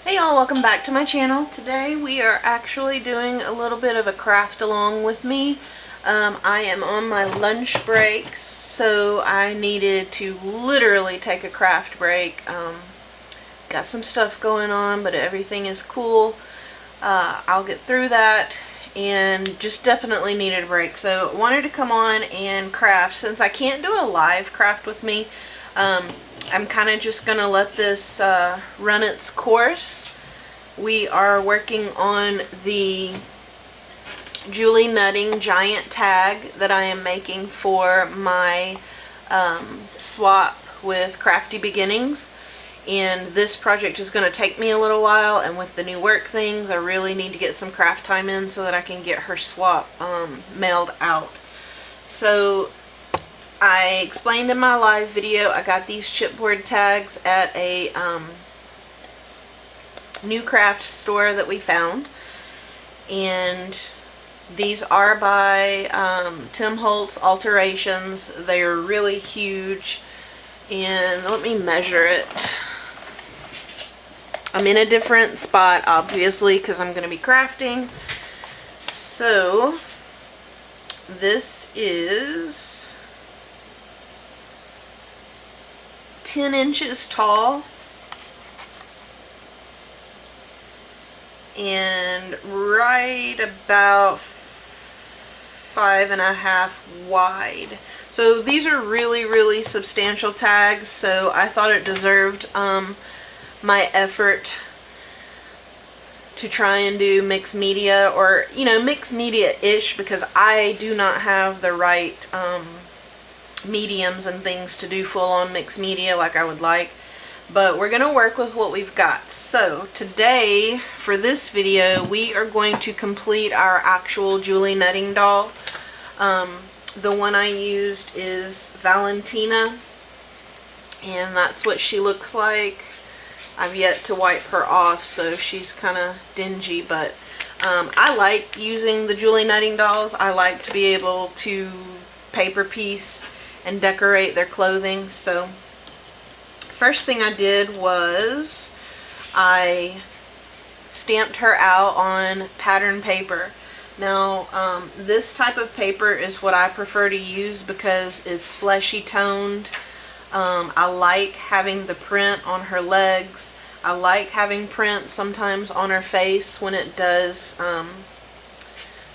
Hey y'all, welcome back to my channel. Today we are actually doing a little bit of a craft along with me. I am on my lunch break, so I needed to literally take a craft break. Got some stuff going on, but everything is cool. I'll get through that, and just definitely needed a break. So wanted to come on and craft. Since I can't do a live craft with me, I'm kind of just going to let this run its course. We are working on the Julie Nutting giant tag that I am making for my swap with Crafty Beginnings. And this project is going to take me a little while, and with the new work things, I really need to get some craft time in so that I can get her swap mailed out. So I explained in my live video, I got these chipboard tags at a new craft store that we found, and these are by Tim Holtz Alterations. They're really huge, and let me measure it. I'm in a different spot, obviously, because I'm going to be crafting. So this is 10 inches tall and right about 5.5 wide. So these are really substantial tags, so I thought it deserved my effort to try and do mixed media, or mixed media-ish, because I do not have the right mediums and things to do full-on mixed media like I would like. But we're going to work with what we've got. So today, for this video, we are going to complete our actual Julie Nutting doll. The one I used is Valentina, and that's what she looks like. I've yet to wipe her off, so she's kind of dingy, but I like using the Julie Nutting dolls. I like to be able to paper piece and decorate their clothing. So first thing I did was I stamped her out on pattern paper. Now this type of paper is what I prefer to use because it's fleshy toned. I like having the print on her legs. I like having print sometimes on her face when it does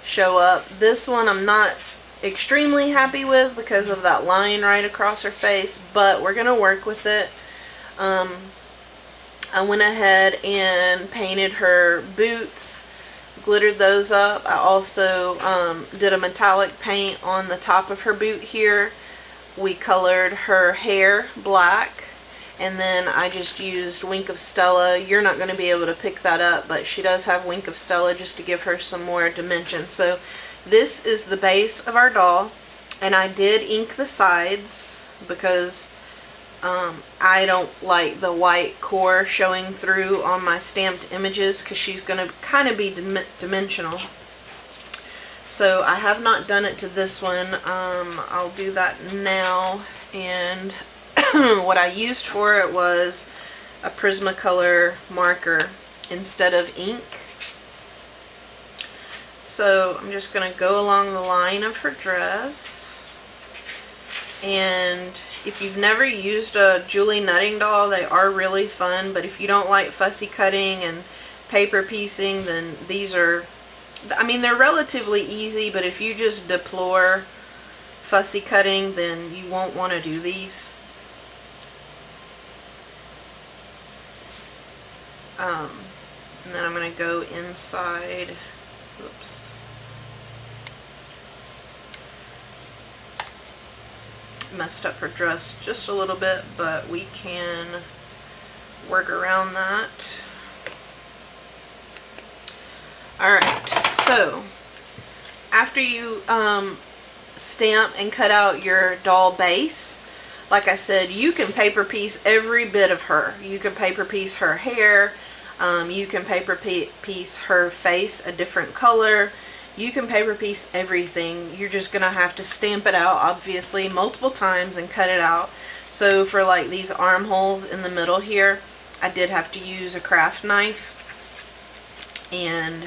show up. This one I'm not extremely happy with because of that line right across her face, but we're gonna work with it. I went ahead and painted her boots, glittered those up. I also did a metallic paint on the top of her boot here. We colored her hair black, and then I just used Wink of Stella. You're not going to be able to pick that up, but she does have Wink of Stella just to give her some more dimension. So this is the base of our doll, and I did ink the sides because I don't like the white core showing through on my stamped images because she's going to kind of be dimensional. So I have not done it to this one. I'll do that now. And what I used for it was a Prismacolor marker instead of ink. So I'm just going to go along the line of her dress. And if you've never used a Julie Nutting doll, they are really fun. But if you don't like fussy cutting and paper piecing, then these are, I mean, they're relatively easy, but if you just deplore fussy cutting, then you won't want to do these. And then I'm going to go inside. Oops. Messed up her dress just a little bit, but we can work around that. Alright, so after you stamp and cut out your doll base, like I said, you can paper piece every bit of her. You can paper piece her hair, you can paper piece her face a different color, you can paper piece everything. You're just going to have to stamp it out, obviously, multiple times and cut it out. So for like these armholes in the middle here, I did have to use a craft knife, and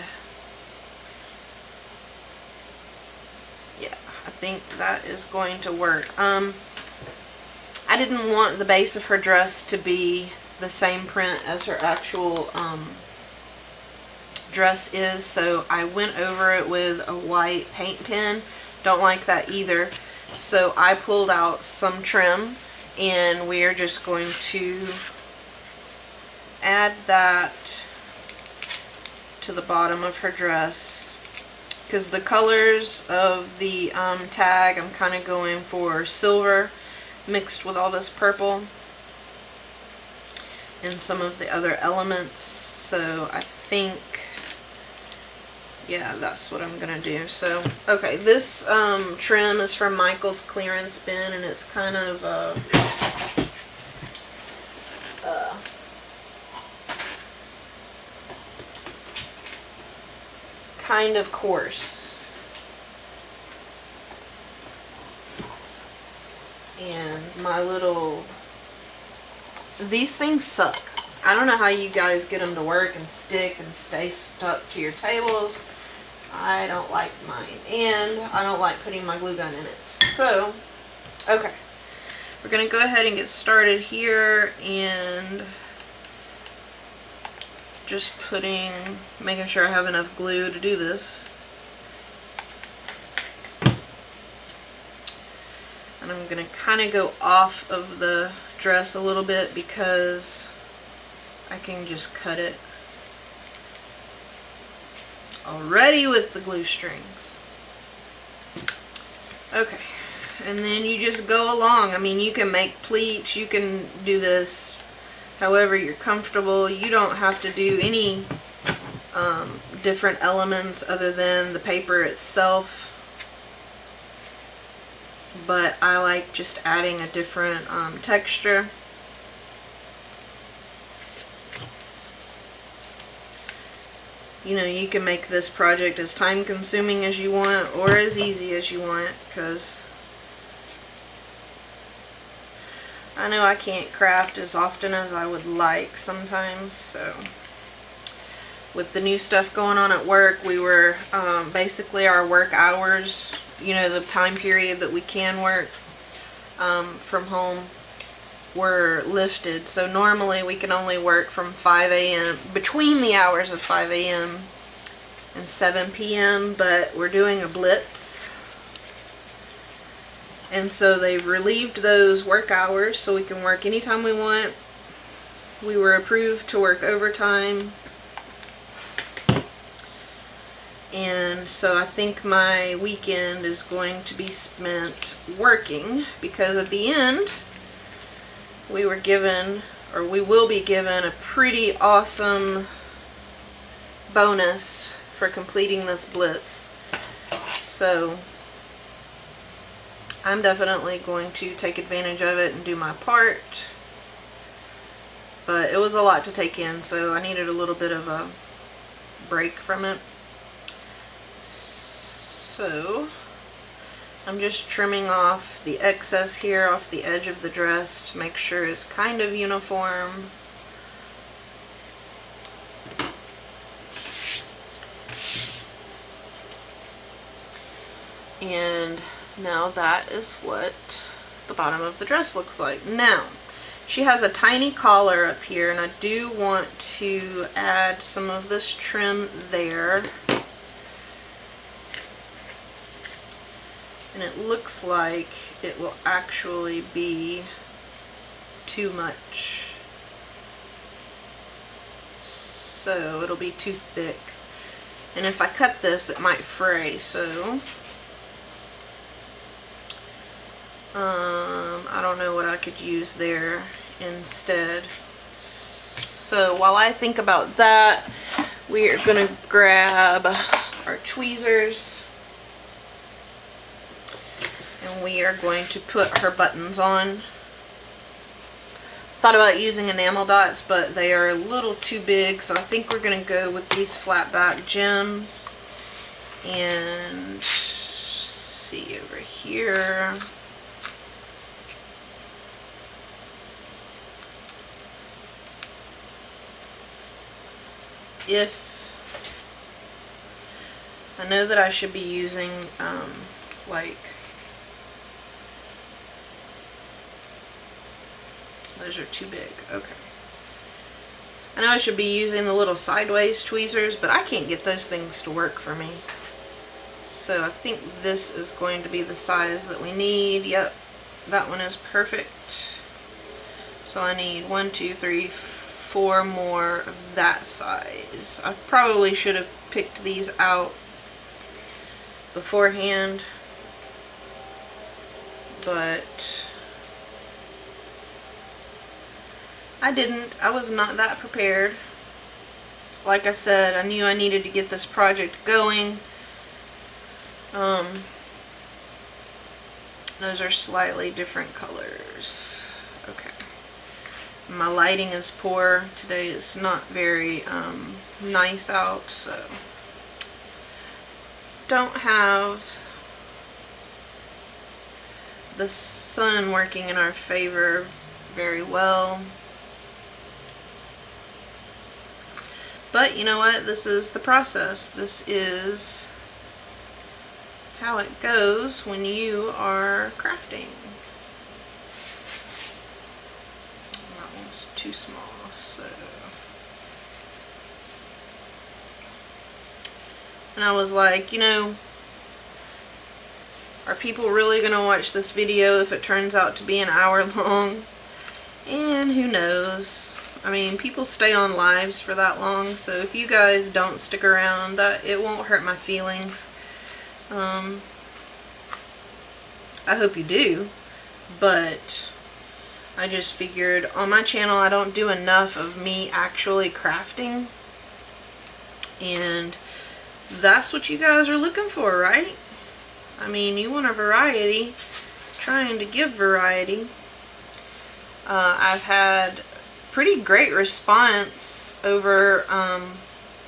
yeah, I think that is going to work. I didn't want the base of her dress to be the same print as her actual dress is, so I went over it with a white paint pen. Don't like that either, so I pulled out some trim, and we are just going to add that to the bottom of her dress, because the colors of the tag, I'm kind of going for silver mixed with all this purple and some of the other elements. So I think, yeah, that's what I'm gonna do. So okay, this trim is from Michael's clearance bin, and it's kind of kind of coarse, and these things suck. I don't know how you guys get them to work and stick and stay stuck to your tables. I don't like mine, and I don't like putting my glue gun in it. So okay, we're gonna go ahead and get started here, and just making sure I have enough glue to do this. And I'm gonna kind of go off of the dress a little bit because I can just cut it already with the glue strings. Okay, and then you just go along. I mean, you can make pleats, you can do this however you're comfortable. You don't have to do any different elements other than the paper itself, but I like just adding a different texture. You know, you can make this project as time consuming as you want or as easy as you want, because I know I can't craft as often as I would like sometimes. So with the new stuff going on at work, we were basically our work hours, you know, the time period that we can work from home, were lifted. So normally we can only work from 5 a.m. between the hours of 5 a.m. and 7 p.m. but we're doing a blitz, and so they've relieved those work hours so we can work anytime we want. We were approved to work overtime, and so I think my weekend is going to be spent working, because at the end we were given, or we will be given, a pretty awesome bonus for completing this blitz. So I'm definitely going to take advantage of it and do my part. But it was a lot to take in, so I needed a little bit of a break from it. So I'm just trimming off the excess here off the edge of the dress to make sure it's kind of uniform. And now that is what the bottom of the dress looks like. Now, she has a tiny collar up here, and I do want to add some of this trim there. And it looks like it will actually be too much. So it'll be too thick. And if I cut this, it might fray, so I don't know what I could use there instead. So while I think about that, we are going to grab our tweezers, and we are going to put her buttons on. Thought about using enamel dots, but they are a little too big, so I think we're going to go with these flat back gems. And see over here. if I know that I should be using like, those are too big. Okay. I know I should be using the little sideways tweezers, but I can't get those things to work for me. So I think this is going to be the size that we need. Yep, that one is perfect. So I need 1, 2, 3, 4 more of that size. I probably should have picked these out beforehand, but I didn't. I was not that prepared. Like I said, I knew I needed to get this project going. Those are slightly different colors. Okay. My lighting is poor. Today is not very nice out, so don't have the sun working in our favor very well. But you know what? This is the process. This is how it goes when you are crafting. That one's too small, so. And I was like, you know, are people really going to watch this video if it turns out to be an hour long? And who knows? I mean, people stay on lives for that long, so if you guys don't stick around, it won't hurt my feelings. I hope you do, but I just figured on my channel I don't do enough of me actually crafting, and that's what you guys are looking for, right? I mean, you want a variety, trying to give variety. I've had pretty great response over,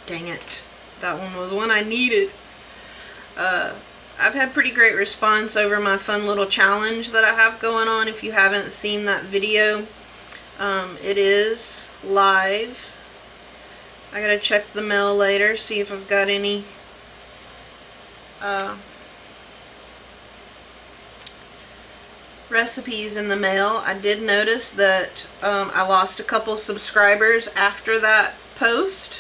dang it, that one was one I needed. I've had pretty great response over my fun little challenge that I have going on. If you haven't seen that video, it is live. I gotta check the mail later, see if I've got any recipes in the mail. I did notice that I lost a couple subscribers after that post,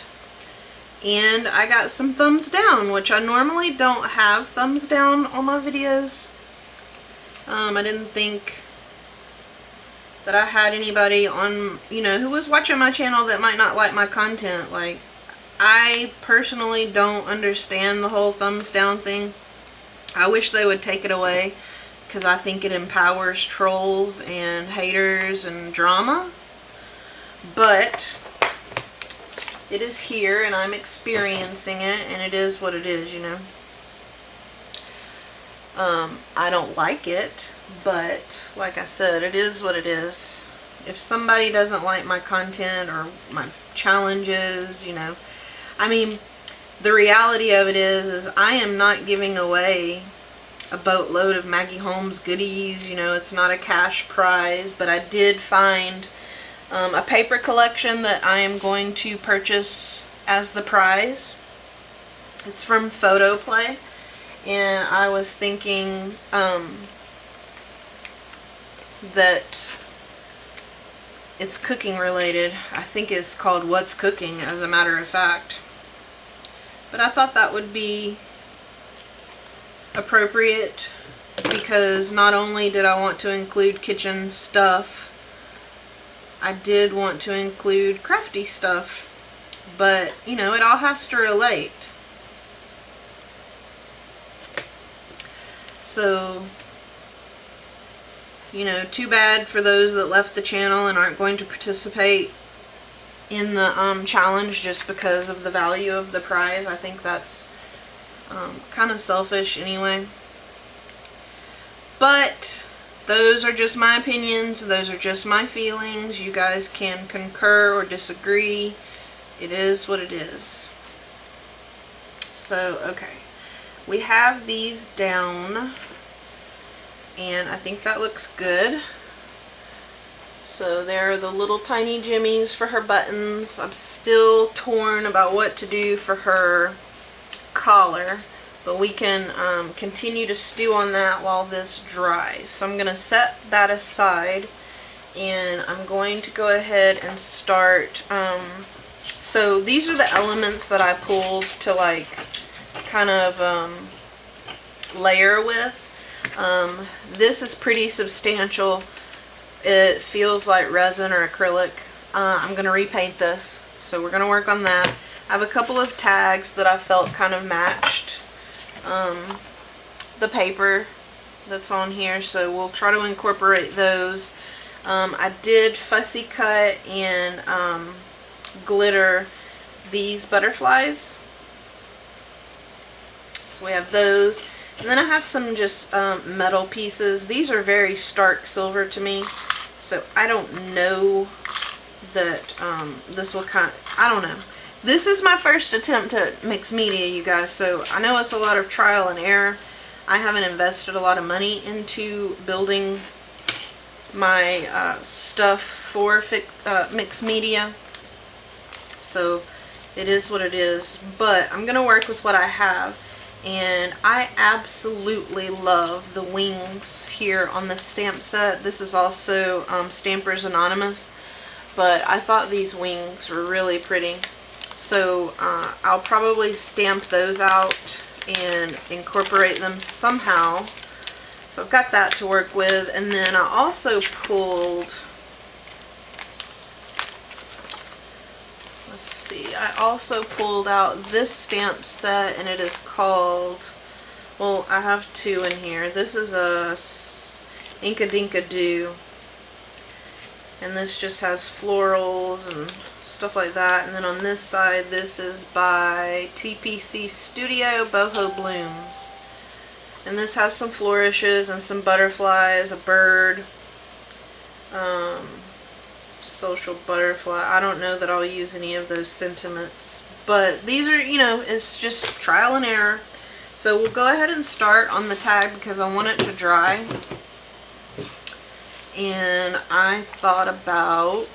and I got some thumbs down, which I normally don't have thumbs down on my videos. I didn't think that I had anybody on, you know, who was watching my channel that might not like my content. Like, I personally don't understand the whole thumbs down thing. I wish they would take it away, because I think it empowers trolls and haters and drama. But it is here and I'm experiencing it, and it is what it is, you know. I don't like it, but like I said, it is what it is. If somebody doesn't like my content or my challenges, you know, I mean, the reality of it is I am not giving away a boatload of Maggie Holmes goodies. You know, it's not a cash prize, but I did find a paper collection that I am going to purchase as the prize. It's from Photoplay, and I was thinking that it's cooking related. I think it's called What's Cooking, as a matter of fact. But I thought that would be appropriate, because not only did I want to include kitchen stuff, I did want to include crafty stuff, but you know, it all has to relate. So, you know, too bad for those that left the channel and aren't going to participate in the challenge just because of the value of the prize. I think that's kind of selfish anyway. But those are just my opinions. Those are just my feelings. You guys can concur or disagree. It is what it is. So, okay. We have these down, and I think that looks good. So there are the little tiny jimmies for her buttons. I'm still torn about what to do for her collar, but we can continue to stew on that while this dries. So I'm going to set that aside, and I'm going to go ahead and start. So these are the elements that I pulled to like kind of layer with. This is pretty substantial. It feels like resin or acrylic. I'm going to repaint this, so we're going to work on that. I have a couple of tags that I felt kind of matched the paper that's on here, so we'll try to incorporate those. I did fussy cut and glitter these butterflies. So we have those. And then I have some just metal pieces. These are very stark silver to me, so I don't know that this will I don't know. This is my first attempt at mixed media, you guys, so I know it's a lot of trial and error. I haven't invested a lot of money into building my stuff for mixed media, so it is what it is, but I'm going to work with what I have. And I absolutely love the wings here on the stamp set. This is also Stampers Anonymous, but I thought these wings were really pretty. So I'll probably stamp those out and incorporate them somehow. So I've got that to work with. And then I also pulled, let's see, I also pulled out this stamp set, and it is called, well, I have two in here. This is a Inka Dinka Doo, and this just has florals and stuff like that. And then on this side, this is by TPC Studio Boho Blooms, and this has some flourishes and some butterflies, a bird, social butterfly. I don't know that I'll use any of those sentiments, but these are, you know, it's just trial and error. So we'll go ahead and start on the tag because I want it to dry. And I thought about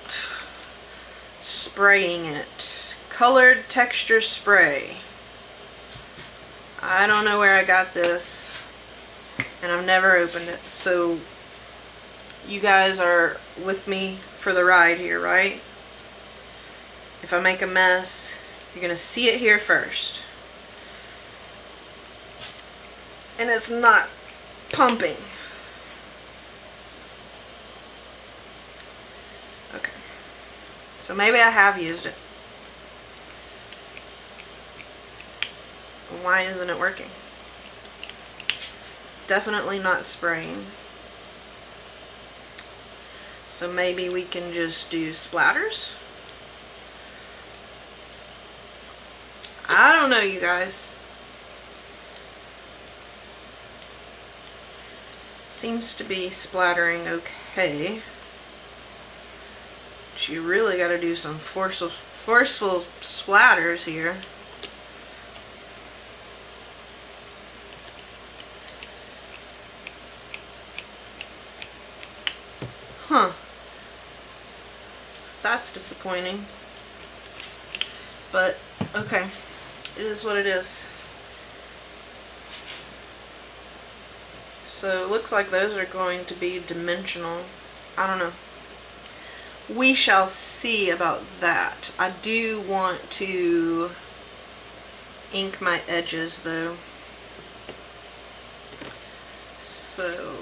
spraying it. Colored texture spray. I don't know where I got this, and I've never opened it, so you guys are with me for the ride here, right? If I make a mess, you're gonna see it here first. And it's not pumping. Okay. So maybe I have used it. Why isn't it working? Definitely not spraying. So maybe we can just do splatters. I don't know, you guys. Seems to be splattering okay. But you really got to do some forceful splatters here. Huh. That's disappointing. But, okay. It is what it is. So, it looks like those are going to be dimensional. I don't know. We shall see about that. I do want to ink my edges, though. So...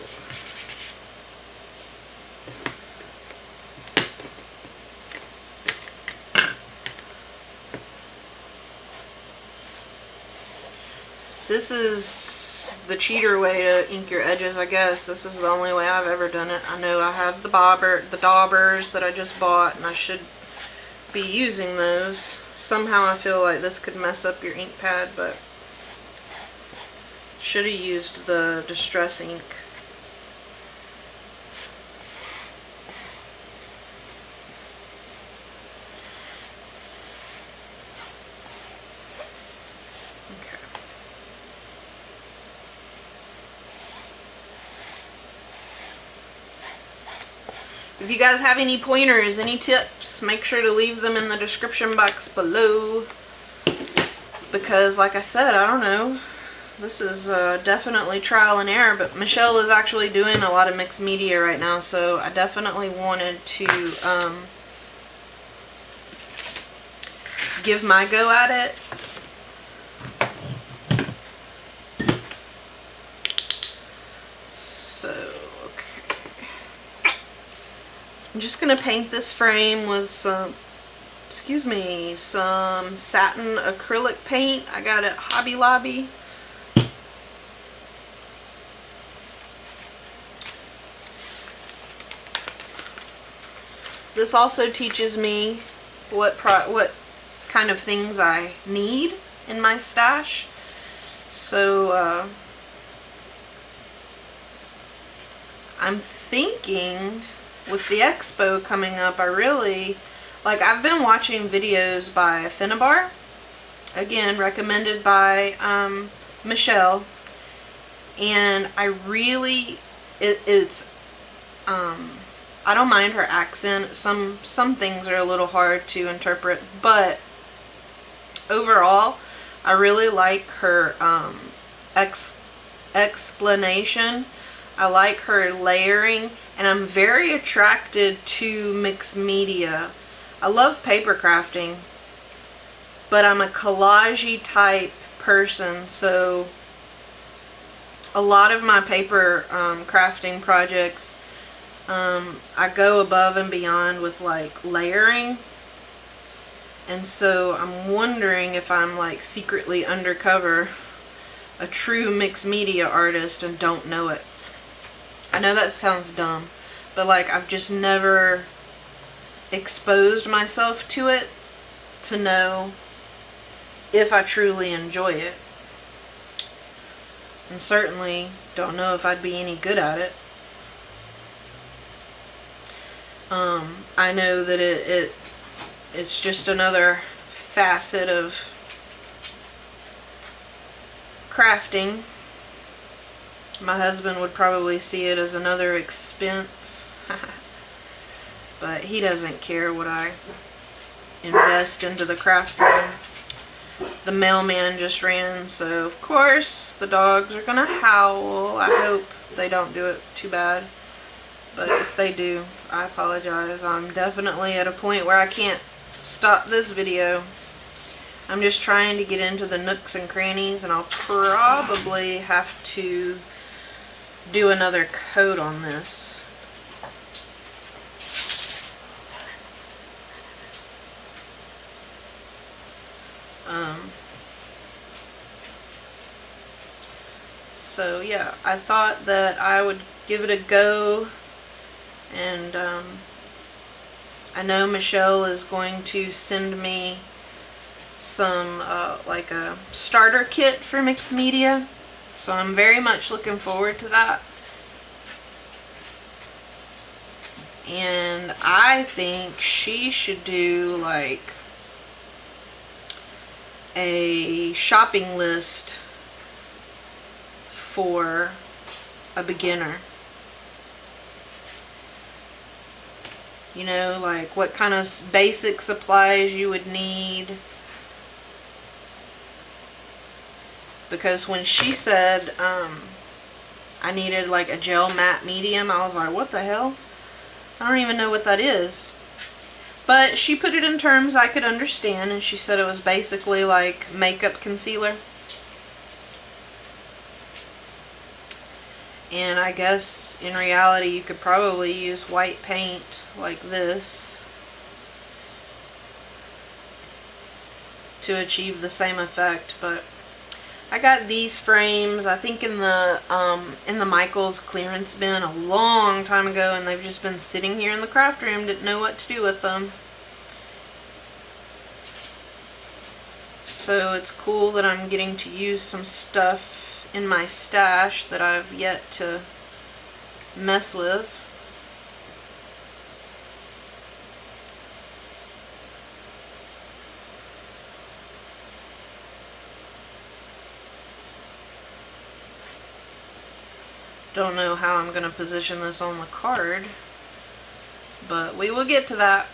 this is the cheater way to ink your edges, I guess. This is the only way I've ever done it. I know I have the daubers that I just bought, and I should be using those. Somehow I feel like this could mess up your ink pad, but should have used the Distress ink. If you guys have any pointers, any tips, make sure to leave them in the description box below. Because like I said, I don't know. This is definitely trial and error, but Michelle is actually doing a lot of mixed media right now, so I definitely wanted to give my go at it. So, okay. I'm just going to paint this frame with some, some satin acrylic paint I got at Hobby Lobby. This also teaches me what kind of things I need in my stash. So I'm thinking with the expo coming up, I've been watching videos by Finnabar, again recommended by Michelle, and I don't mind her accent. Some things are a little hard to interpret, but overall, I really like her explanation. I like her layering, and I'm very attracted to mixed media. I love paper crafting, but I'm a collage-y type person, so a lot of my paper crafting projects, I go above and beyond with like layering, and so I'm wondering if I'm like secretly undercover a true mixed media artist and don't know it. I know that sounds dumb, but like I've just never exposed myself to it to know if I truly enjoy it, and certainly don't know if I'd be any good at it. I know that it's just another facet of crafting. My husband would probably see it as another expense, but he doesn't care what I invest into the craft room. The mailman just ran, so of course the dogs are gonna howl. I hope they don't do it too bad, but if they do, I apologize. I'm definitely at a point where I can't stop this video. I'm just trying to get into the nooks and crannies, and I'll probably have to do another coat on this. So yeah, I thought that I would give it a go, and I know Michelle is going to send me some like a starter kit for mixed media, so I'm very much looking forward to that. And I think she should do like a shopping list for a beginner. You know, like what kind of basic supplies you would need. Because when she said I needed like a gel matte medium, I was like, what the hell? I don't even know what that is. But she put it in terms I could understand, and she said it was basically like makeup concealer. And I guess in reality you could probably use white paint like this to achieve the same effect. But I got these frames, I think in the Michaels clearance bin a long time ago, and they've just been sitting here in the craft room. Didn't know what to do with them. So it's cool that I'm getting to use some stuff in my stash that I've yet to mess with. Don't know how I'm going to position this on the card, but we will get to that.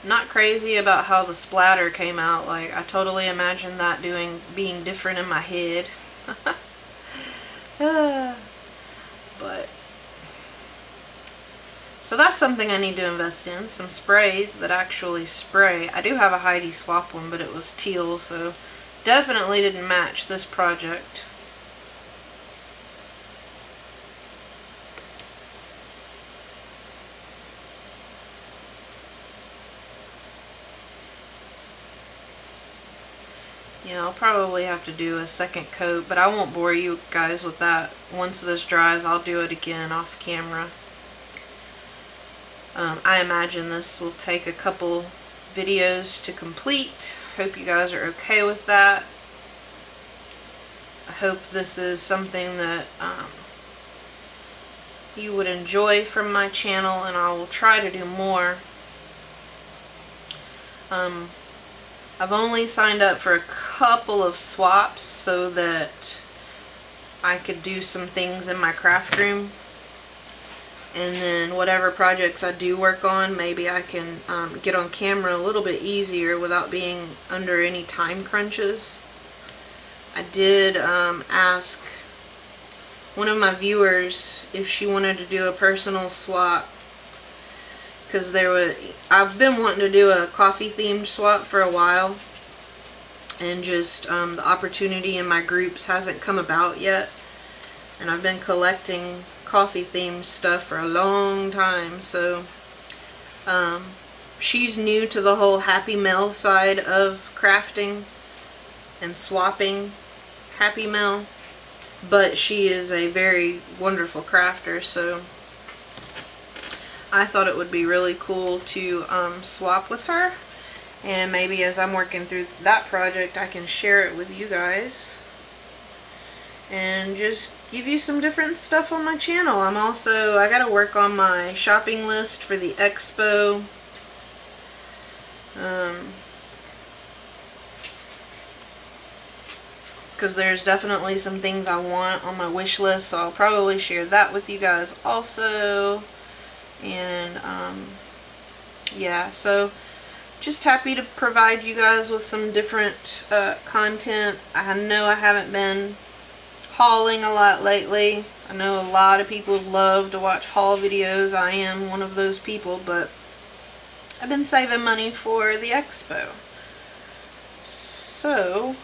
Not crazy about how the splatter came out. Like, I totally imagined that being different in my head. But so that's something I need to invest in. Some sprays that actually spray. I do have a Heidi Swapp one, but it was teal, so definitely didn't match this project. Yeah, I'll probably have to do a second coat, but I won't bore you guys with that. Once this dries, I'll do it again off camera. I imagine this will take a couple videos to complete. Hope you guys are okay with that. I hope this is something that you would enjoy from my channel, and I will try to do more. I've only signed up for a couple of swaps so that I could do some things in my craft room. And then whatever projects I do work on, maybe I can get on camera a little bit easier without being under any time crunches. I did ask one of my viewers if she wanted to do a personal swap, because I've been wanting to do a coffee themed swap for a while, and just the opportunity in my groups hasn't come about yet, and I've been collecting coffee themed stuff for a long time. So she's new to the whole Happy Mail side of crafting and swapping Happy Mail, but she is a very wonderful crafter, so I thought it would be really cool to swap with her, and maybe as I'm working through that project I can share it with you guys and just give you some different stuff on my channel. I gotta work on my shopping list for the expo. Because there's definitely some things I want on my wish list, so I'll probably share that with you guys also. And yeah, so just happy to provide you guys with some different content. I know I haven't been hauling a lot lately. I know a lot of people love to watch haul videos. I am one of those people, but I've been saving money for the expo. So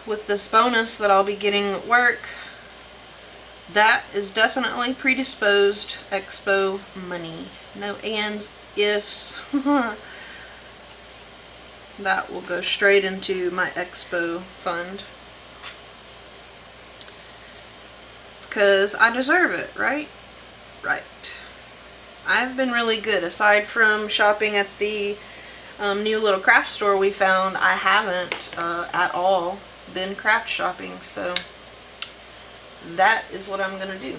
with this bonus that I'll be getting at work, that is definitely predisposed expo money. No ands, ifs. That will go straight into my expo fund, because I deserve it, right? Right. I've been really good. Aside from shopping at the new little craft store we found, I haven't at all been craft shopping, so that is what I'm gonna do.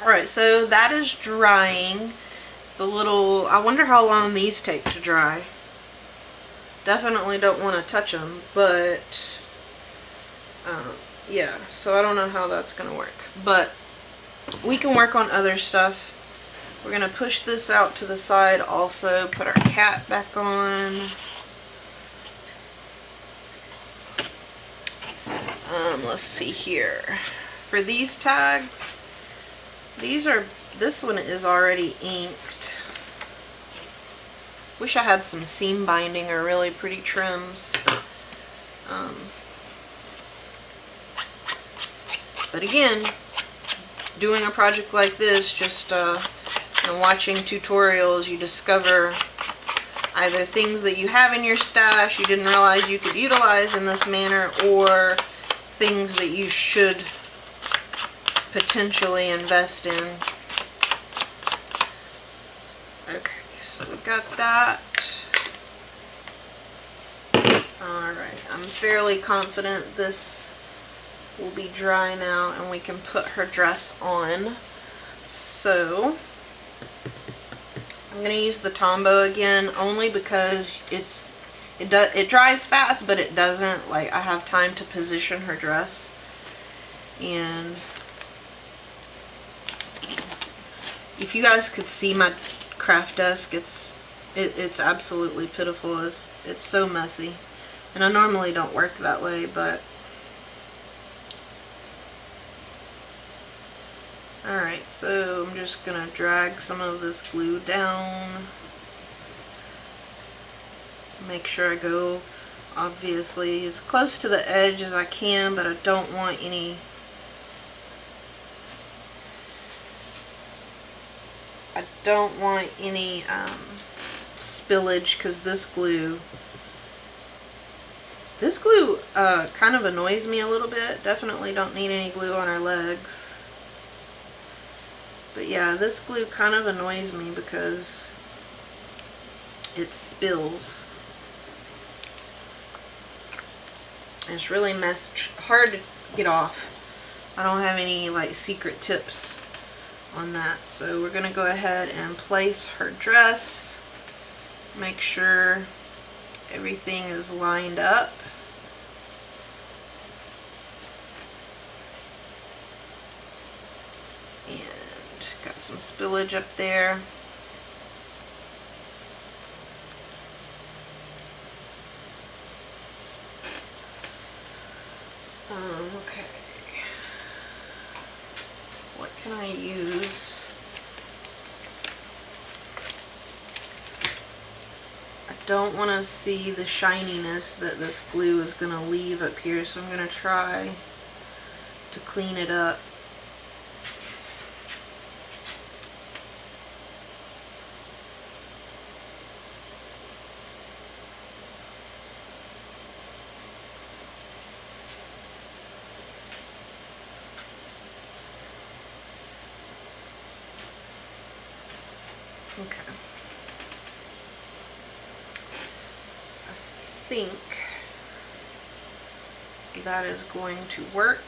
Alright, so that is drying. I wonder how long these take to dry. Definitely don't want to touch them, but yeah, so I don't know how that's gonna work, but we can work on other stuff. We're gonna push this out to the side also, put our cat back on. Let's see here. For these tags, this one is already inked. Wish I had some seam binding or really pretty trims. But again, doing a project like this, just watching tutorials, you discover either things that you have in your stash you didn't realize you could utilize in this manner, or things that you should potentially invest in. Okay, so we got that. Alright, I'm fairly confident this will be dry now and we can put her dress on. So I'm going to use the Tombow again, only because it's it dries fast, but it doesn't, like, I have time to position her dress. And if you guys could see my craft desk, it's absolutely pitiful. It's so messy. And I normally don't work that way, but alright, so I'm just gonna drag some of this glue down. Make sure I go, obviously, as close to the edge as I can, but I don't want any spillage, because this glue kind of annoys me a little bit. Definitely don't need any glue on our legs. But yeah, this glue kind of annoys me because it spills. And it's really hard to get off. I don't have any like secret tips on that. So we're gonna go ahead and place her dress. Make sure everything is lined up. And got some spillage up there. Okay. What can I use? I don't want to see the shininess that this glue is going to leave up here, so I'm going to try to clean it up. Okay. I think that is going to work.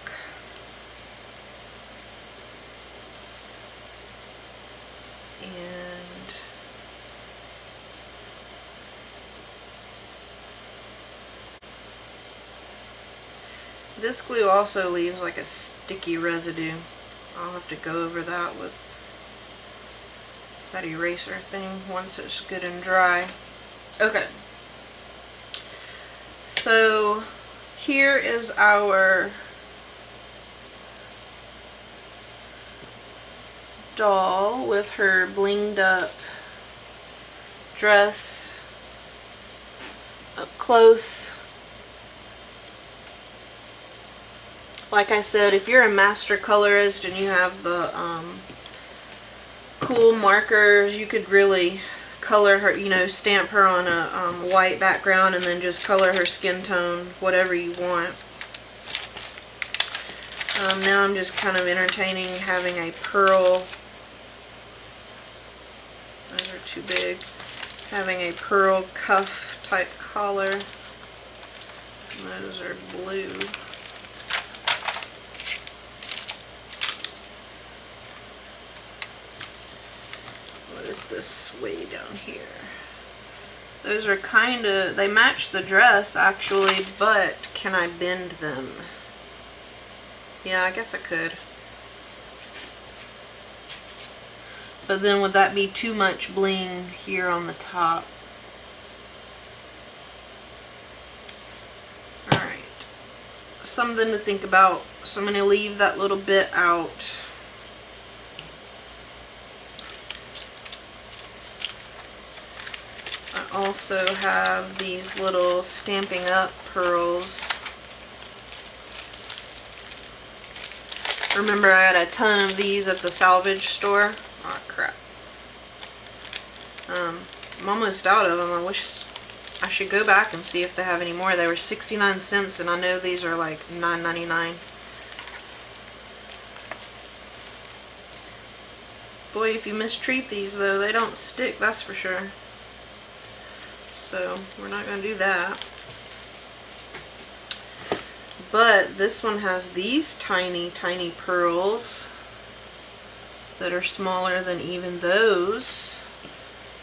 And this glue also leaves like a sticky residue. I'll have to go over that with that eraser thing once it's good and dry. Okay. So here is our doll with her blinged up dress up close. Like I said, if you're a master colorist and you have the cool markers, you could really color her, you know, stamp her on a white background and then just color her skin tone, whatever you want. Now I'm just kind of entertaining having a pearl. Those are too big. Having a pearl cuff type collar. And those are blue. What is this way down here? Those are kind of, they match the dress actually, but can I bend them? Yeah, I guess I could. But then would that be too much bling here on the top? Alright. Something to think about. So I'm going to leave that little bit out. I also have these little Stampin' Up pearls. Remember, I had a ton of these at the salvage store. Oh crap. I'm almost out of them. I wish I should go back and see if they have any more. They were 69 cents and I know these are like $9.99. Boy, if you mistreat these though, they don't stick, that's for sure. So we're not going to do that. But this one has these tiny, tiny pearls that are smaller than even those.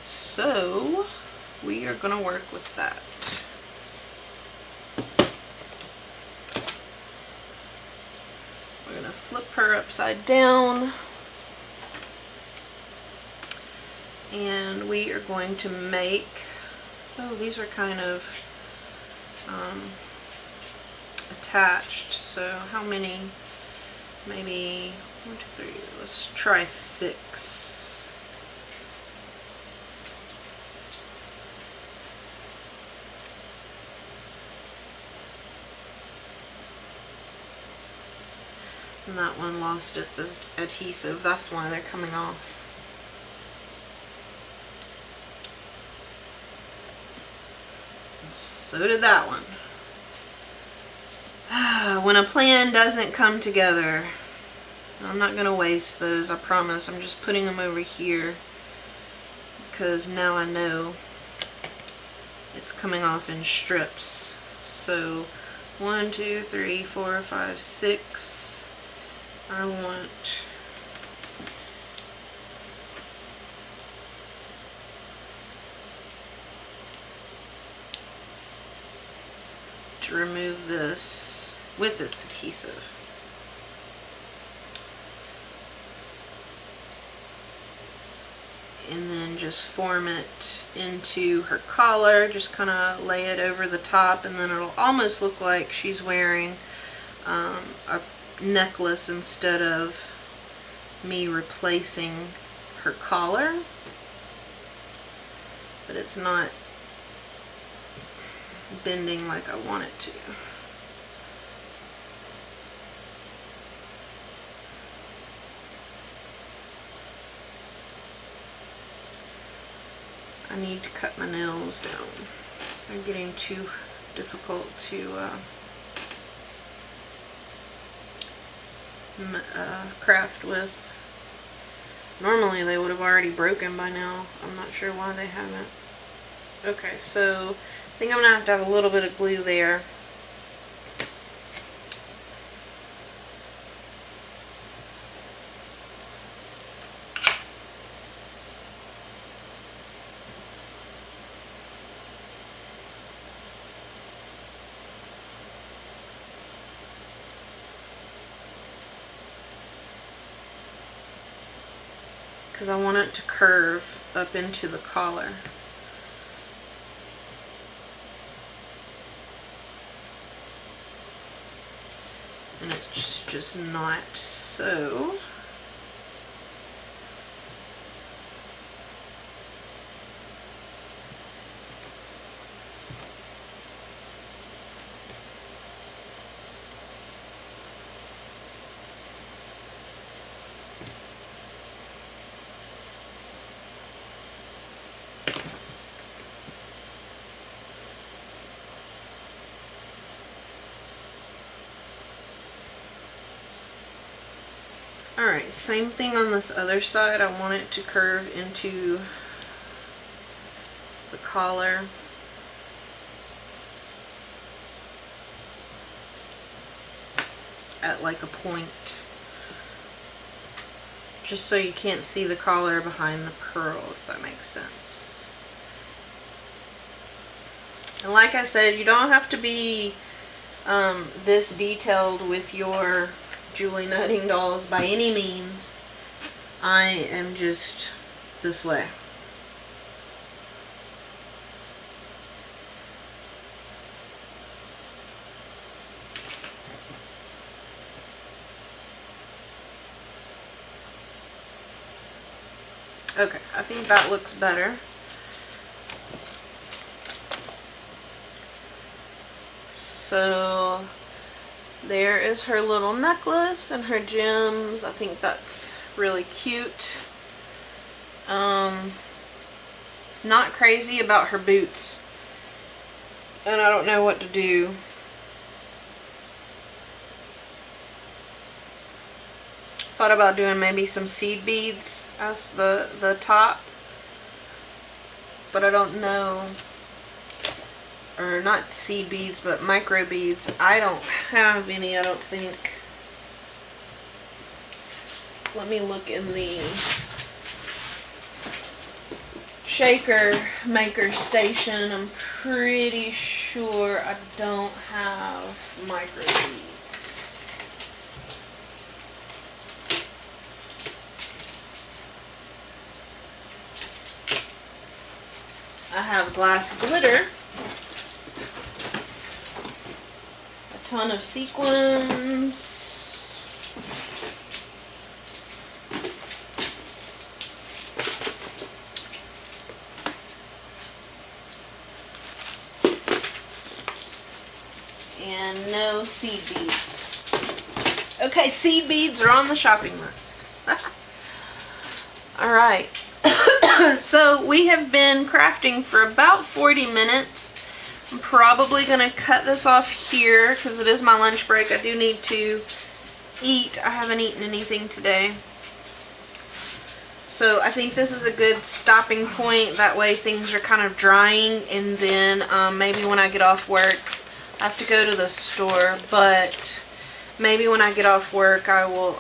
So we are going to work with that. flip her upside down. And we are going to make, oh, these are kind of attached. So how many? Maybe 1, 2, 3. Let's try 6. And that one lost its adhesive. That's why they're coming off. So did that one. When a plan doesn't come together, I'm not going to waste those, I promise. I'm just putting them over here because now I know it's coming off in strips. So 1, 2, 3, 4, 5, 6. I want to remove this with its adhesive. And then just form it into her collar, just kind of lay it over the top, and then it'll almost look like she's wearing a necklace instead of me replacing her collar. But it's not bending like I want it to. I need to cut my nails down. They're getting too difficult to craft with. Normally they would have already broken by now. I'm not sure why they haven't. Okay, so I think I'm going to have a little bit of glue there. Because I want it to curve up into the collar. And it's just not so. Alright, same thing on this other side. I want it to curve into the collar. At like a point. Just so you can't see the collar behind the pearl, if that makes sense. And like I said, you don't have to be this detailed with your Julie Nutting dolls by any means. I am just this way. Okay, I think that looks better. So there is her little necklace and her gems. I think that's really cute. Not crazy about her boots. And I don't know what to do. Thought about doing maybe some seed beads as the top. But I don't know. Or not seed beads, but micro beads. I don't have any, I don't think. Let me look in the shaker maker station. I'm pretty sure I don't have micro beads. have glass glitter. A ton of sequins. And no seed beads. Okay, seed beads are on the shopping list. Alright. So we have been crafting for about 40 minutes. I'm probably going to cut this off here because it is my lunch break. I do need to eat. I haven't eaten anything today. So I think this is a good stopping point. That way things are kind of drying, and then maybe when I get off work, I have to go to the store, but maybe when I get off work I will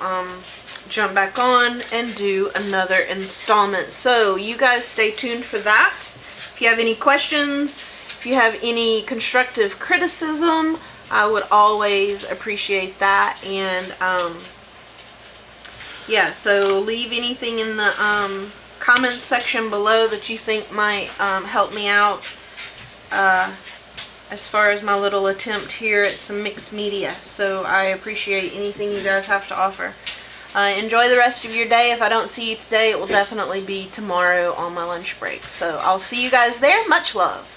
jump back on and do another installment. So you guys stay tuned for that. If you have any questions, if you have any constructive criticism, I would always appreciate that. And yeah, so leave anything in the comments section below that you think might help me out as far as my little attempt here at some mixed media. So I appreciate anything you guys have to offer. Enjoy the rest of your day. If I don't see you today, it will definitely be tomorrow on my lunch break. So I'll see you guys there. Much love.